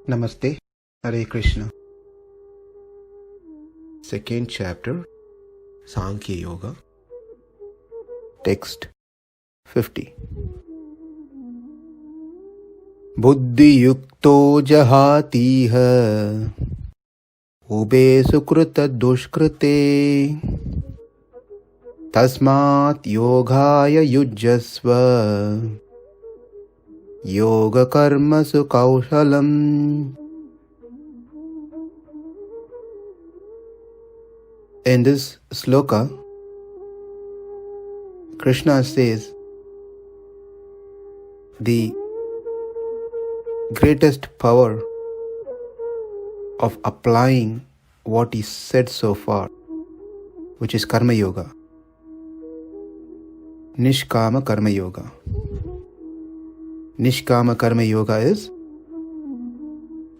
Namaste, Hare Krishna. Second chapter, Sankhya Yoga. Text 50. Buddhi-yukto jahātīha, ubhe sukṛta-duṣkṛte, tasmād yogāya yujyasva, karmasu kauśalam. In this Sloka, Krishna says the greatest power of applying what is said so far, which is karma yoga, nishkama karma yoga. Nishkama karma yoga is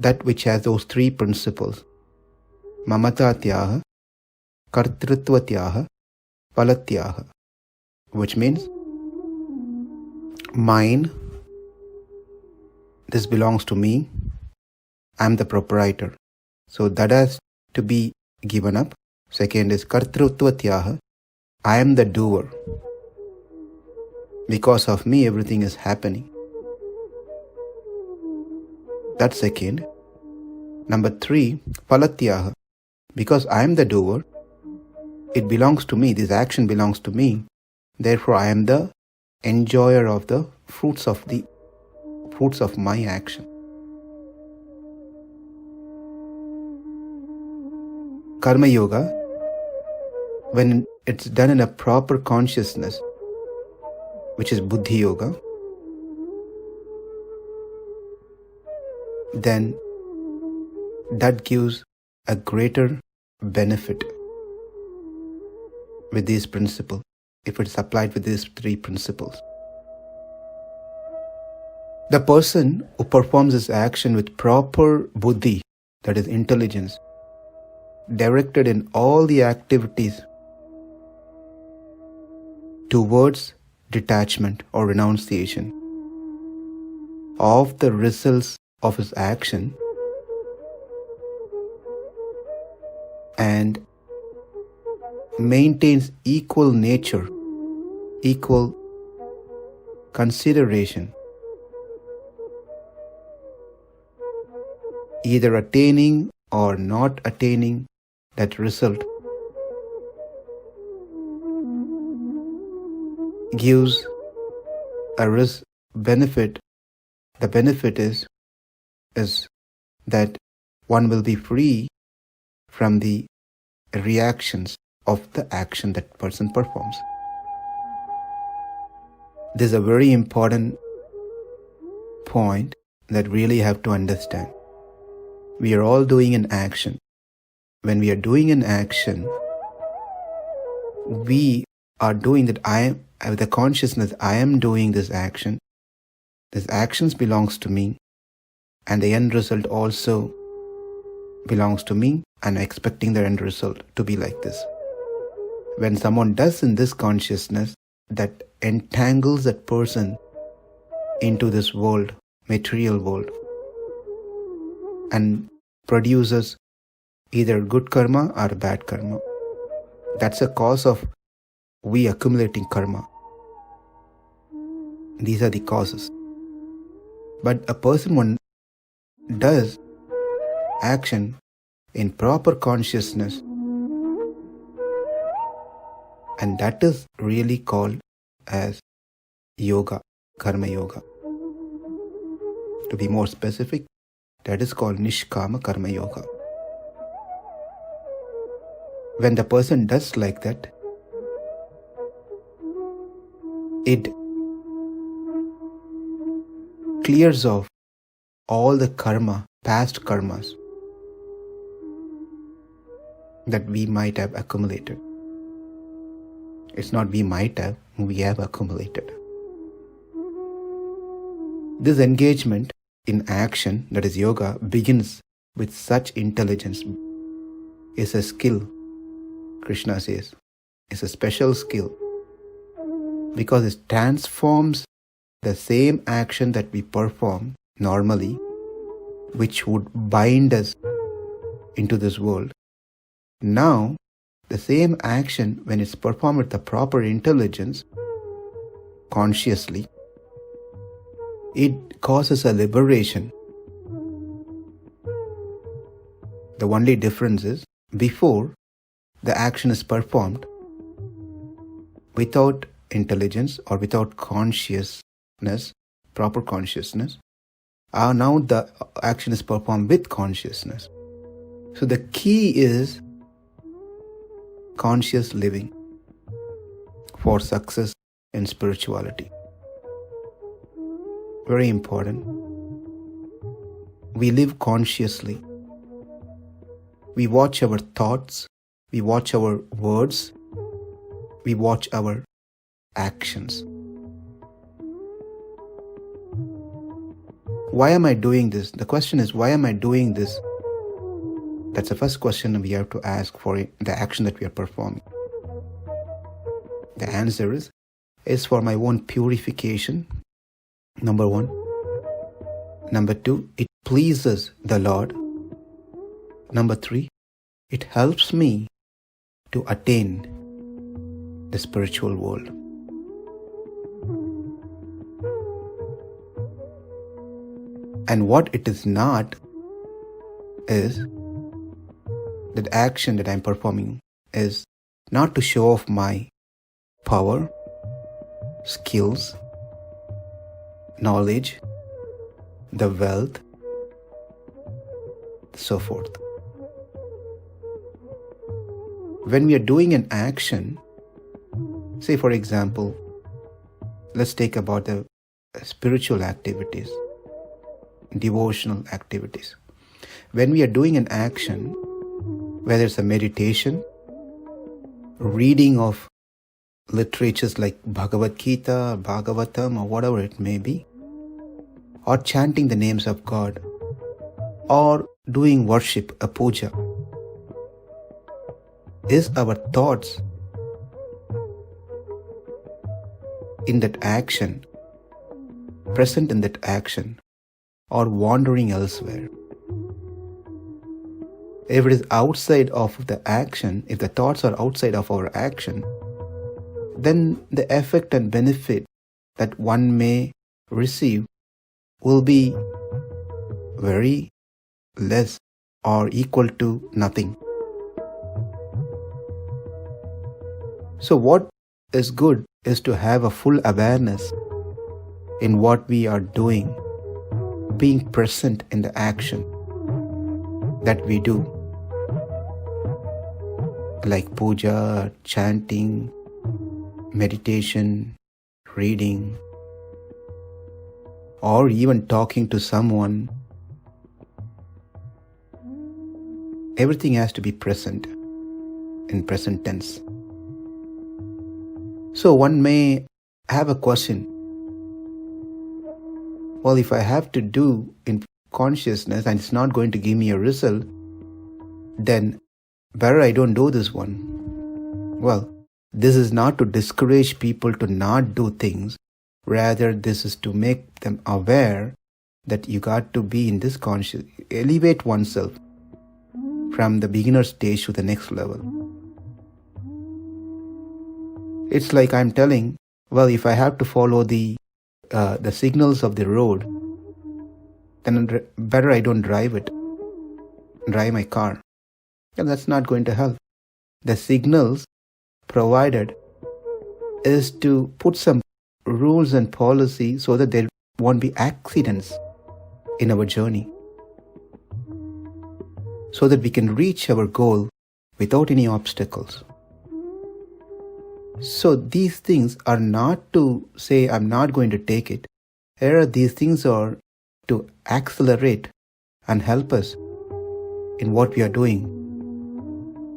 that which has those three principles: mamata-tyaga, kartritva-tyaga, phala-tyaga, which means mine, this belongs to me, I am the proprietor, so that has to be given up. Second is kartritva-tyaga, I am the doer, because of me everything is happening. That's second. Number 3, phala-tyaga, because I am the doer, it belongs to me, this action belongs to me, therefore I am the enjoyer of the fruits of my action. Karma yoga, when it's done in a proper consciousness, which is buddhi yoga, then that gives a greater benefit with these principles, if it's applied with these three principles. The person who performs this action with proper buddhi, that is intelligence, directed in all the activities towards detachment or renunciation of the results of his action, and maintains equal nature, equal consideration, either attaining or not attaining that result, gives a benefit. The benefit is that one will be free from the reactions of the action that person performs. This is a very important point that really have to understand. We are all doing an action. When we are doing an action, we are doing that with the consciousness, I am doing this action. This action belongs to me, and the end result also belongs to me, and expecting the end result to be like this. When someone does in this consciousness, that entangles that person into this world, material world, and produces either good karma or bad karma. That's a cause of we accumulating karma. These are the causes. But a person when does action in proper consciousness, and that is really called as yoga, karma yoga. To be more specific, that is called nishkama karma yoga. When the person does like that, it clears off all the karma, past karmas that we might have accumulated. It's not we might have, we have accumulated. This engagement in action, that is yoga, begins with such intelligence. Is a skill, Krishna says. It's a special skill because it transforms the same action that we perform normally which would bind us into this world. Now, the same action, when it's performed with the proper intelligence, consciously, it causes a liberation. The only difference is, before the action is performed without intelligence or without consciousness, proper consciousness, now the action is performed with consciousness. So the key is conscious living for success in spirituality. Very important. We live consciously. We watch our thoughts, we watch our words, we watch our actions. Why am I doing this? The question is, why am I doing this? That's the first question we have to ask for the action that we are performing. The answer is for my own purification, number one. Number two, it pleases the Lord. Number three, it helps me to attain the spiritual world. And what it is not is that action that I'm performing is not to show off my power, skills, knowledge, the wealth, so forth. When we are doing an action, say for example, let's take about the spiritual activities, devotional activities. When we are doing an action, whether it's a meditation, reading of literatures like Bhagavad Gita, Bhagavatam, or whatever it may be, or chanting the names of God, or doing worship, a puja, is our thoughts in that action, present in that action, or wandering elsewhere? If it is outside of the action, if the thoughts are outside of our action, then the effect and benefit that one may receive will be very less or equal to nothing. So what is good is to have a full awareness in what we are doing, being present in the action that we do, like puja, chanting, meditation, reading, or even talking to someone. Everything has to be present, in present tense. So one may have a question, well, if I have to do in consciousness and it's not going to give me a result, then better I don't do this one. Well, this is not to discourage people to not do things. Rather, this is to make them aware that you got to be in this conscious, elevate oneself from the beginner stage to the next level. It's like I'm telling, well, if I have to follow the signals of the road, then better I don't drive my car. And that's not going to help. The signals provided is to put some rules and policy so that there won't be accidents in our journey, so that we can reach our goal without any obstacles. So these things are not to say I'm not going to take it. Rather, these things are to accelerate and help us in what we are doing,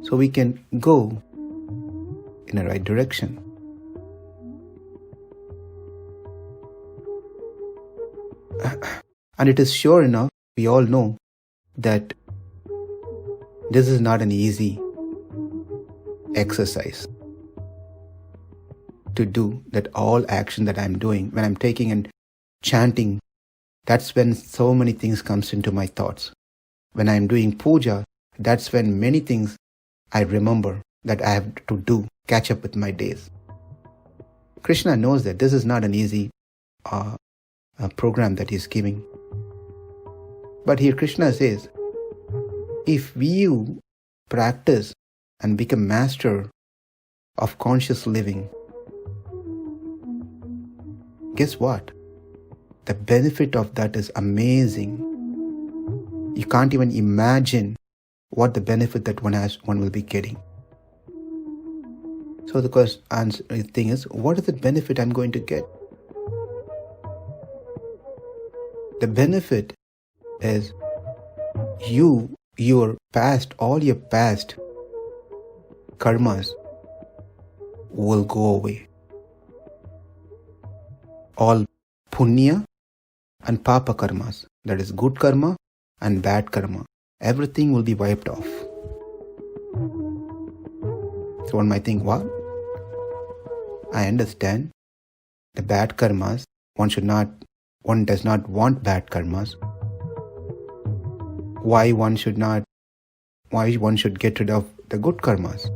so we can go in the right direction. And it is sure enough, we all know that this is not an easy exercise to do, that all action that I'm doing, when I'm taking and chanting that's when so many things comes into my thoughts. When I'm doing puja, that's when many things I remember that I have to do, catch up with my days. Krishna knows that this is not an easy program that he's giving. But here Krishna says, if you practice and become master of conscious living, guess what? The benefit of that is amazing. You can't even imagine what the benefit that one will be getting. So the thing is, what is the benefit I'm going to get? The benefit is all your past karmas will go away. All punya and papa karmas, that is good karma and bad karma, everything will be wiped off. So one might think, what? I understand the bad karmas, one does not want bad karmas. Why one should get rid of the good karmas?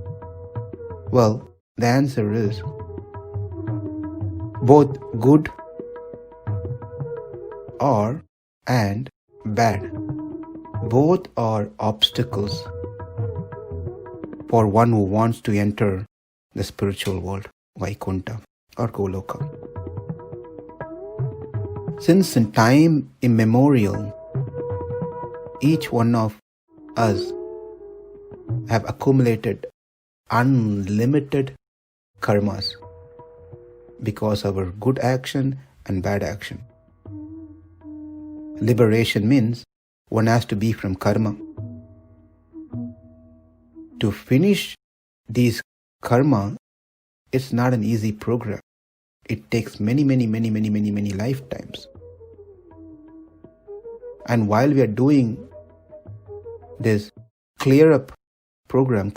Well, the answer is both good and bad. Both are obstacles for one who wants to enter the spiritual world, Vaikuntha or Goloka. Since in time immemorial, each one of us have accumulated unlimited karmas because of our good action and bad action. Liberation means one has to be from karma. To finish these karma, it's not an easy program. It takes many lifetimes. And while we are doing this clearance program,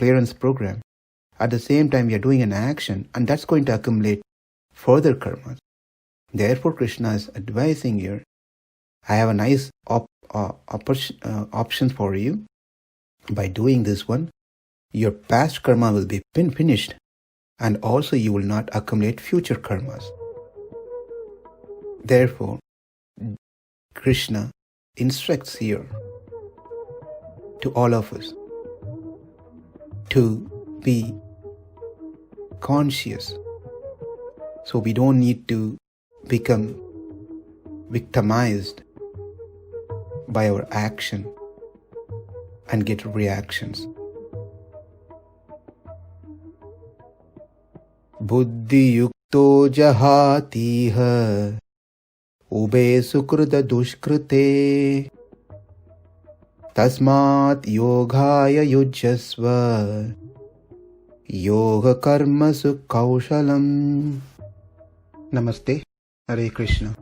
at the same time we are doing an action, and that's going to accumulate further karmas. Therefore, Krishna is advising here, I have a nice option for you. By doing this one, your past karma will be finished, and also you will not accumulate future karmas. Therefore, Krishna instructs here to all of us to be conscious, so we don't need to become victimized by our action and get reactions. Buddhi-yukto jahātīha ubhe sukṛta-duṣkṛte tasmād yogāya yujyasva karmasu kauśalam. Namaste. Hare Krishna.